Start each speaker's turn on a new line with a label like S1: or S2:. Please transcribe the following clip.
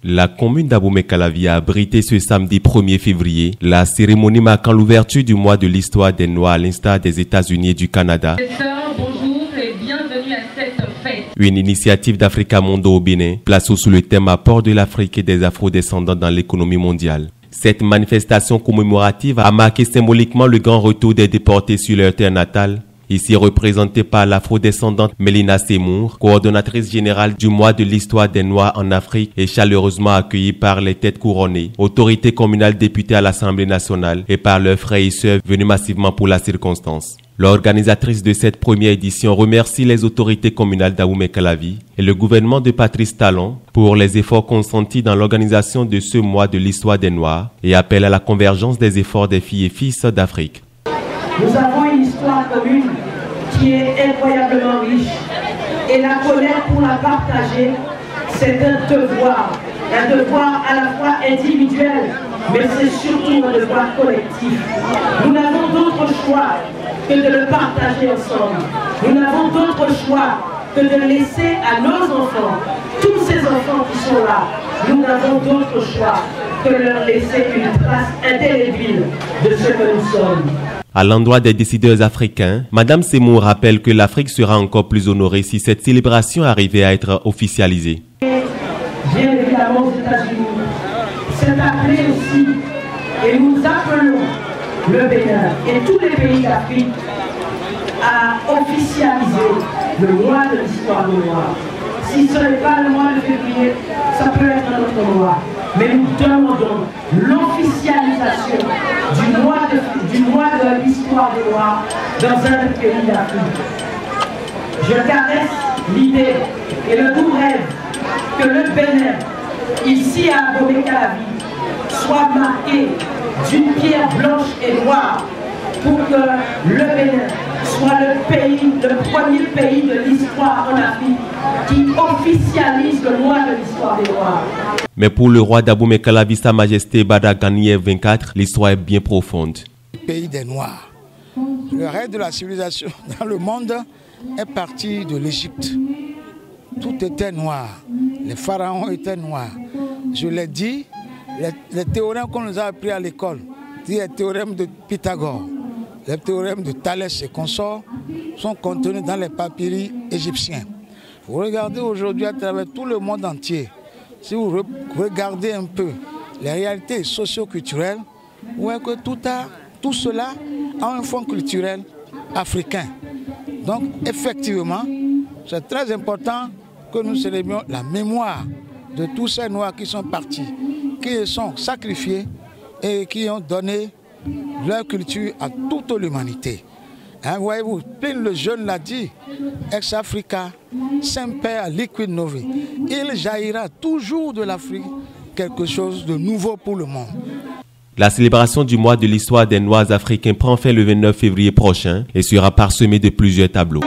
S1: La commune d'Abomey-Calavi a abrité ce samedi 1er février la cérémonie marquant l'ouverture du mois de l'histoire des Noirs à l'instar des États-Unis et du Canada.
S2: Bonjour et bienvenue à cette fête.
S1: Une initiative d'Africa Mundo au Bénin, placée sous le thème apport de l'Afrique et des Afro-descendants dans l'économie mondiale. Cette manifestation commémorative a marqué symboliquement le grand retour des déportés sur leur terre natale. Ici représentée par l'afro-descendante Mélina Seymour, coordonnatrice générale du mois de l'histoire des Noirs en Afrique et chaleureusement accueillie par les têtes couronnées, autorités communales députées à l'Assemblée nationale et par leurs frères et sœurs venus massivement pour la circonstance. L'organisatrice de cette première édition remercie les autorités communales d'Abomey-Calavi et le gouvernement de Patrice Talon pour les efforts consentis dans l'organisation de ce mois de l'histoire des Noirs et appelle à la convergence des efforts des filles et fils d'Afrique.
S3: Nous avons une histoire commune qui est incroyablement riche et la connaître pour la partager, c'est un devoir à la fois individuel, mais c'est surtout un devoir collectif. Nous n'avons d'autre choix que de le partager ensemble. Nous n'avons d'autre choix que de laisser à nos enfants, tous ces enfants qui sont là, nous n'avons d'autre choix que de leur laisser une trace indélébile de ce que nous sommes.
S1: À l'endroit des décideurs africains, Madame Seymour rappelle que l'Afrique sera encore plus honorée si cette célébration arrivait à être officialisée.
S3: Bien évidemment aux États-Unis, c'est appelé aussi, et nous appelons le Bénin et tous les pays d'Afrique à officialiser le mois de l'histoire des Noirs. Si ce n'est pas le mois de février, ça peut être un autre mois. Mais nous demandons l'officialisation du mois de l'histoire des Noirs dans un pays d'Afrique. Je caresse l'idée et le doux rêve que le Bénin, ici à Abomey-Calavi, soit marqué d'une pierre blanche et noire pour que le Bénin soit le premier pays de l'histoire en Afrique qui officialise le mois de l'histoire des Noirs.
S1: Mais pour le roi d'Abomey-Calavi, Sa Majesté Bada Ganièv 24, l'histoire est bien profonde.
S4: Pays des Noirs. Le reste de la civilisation dans le monde est parti de l'Égypte. Tout était noir. Les pharaons étaient noirs. Je l'ai dit, les théorèmes qu'on nous a appris à l'école, les théorèmes de Pythagore, les théorèmes de Thalès et consorts, sont contenus dans les papyri égyptiens. Vous regardez aujourd'hui à travers tout le monde entier, si vous regardez un peu les réalités socio-culturelles, vous voyez que tout cela a un fond culturel africain. Donc effectivement, c'est très important que nous célébrions la mémoire de tous ces Noirs qui sont partis, qui sont sacrifiés et qui ont donné leur culture à toute l'humanité. Hein, voyez-vous, Pline le Jeune l'a dit, ex-Africa, semper liquid novi. Il jaillira toujours de l'Afrique quelque chose de nouveau pour le monde.
S1: La célébration du mois de l'histoire des Noirs africains prend fin le 29 février prochain et sera parsemée de plusieurs tableaux.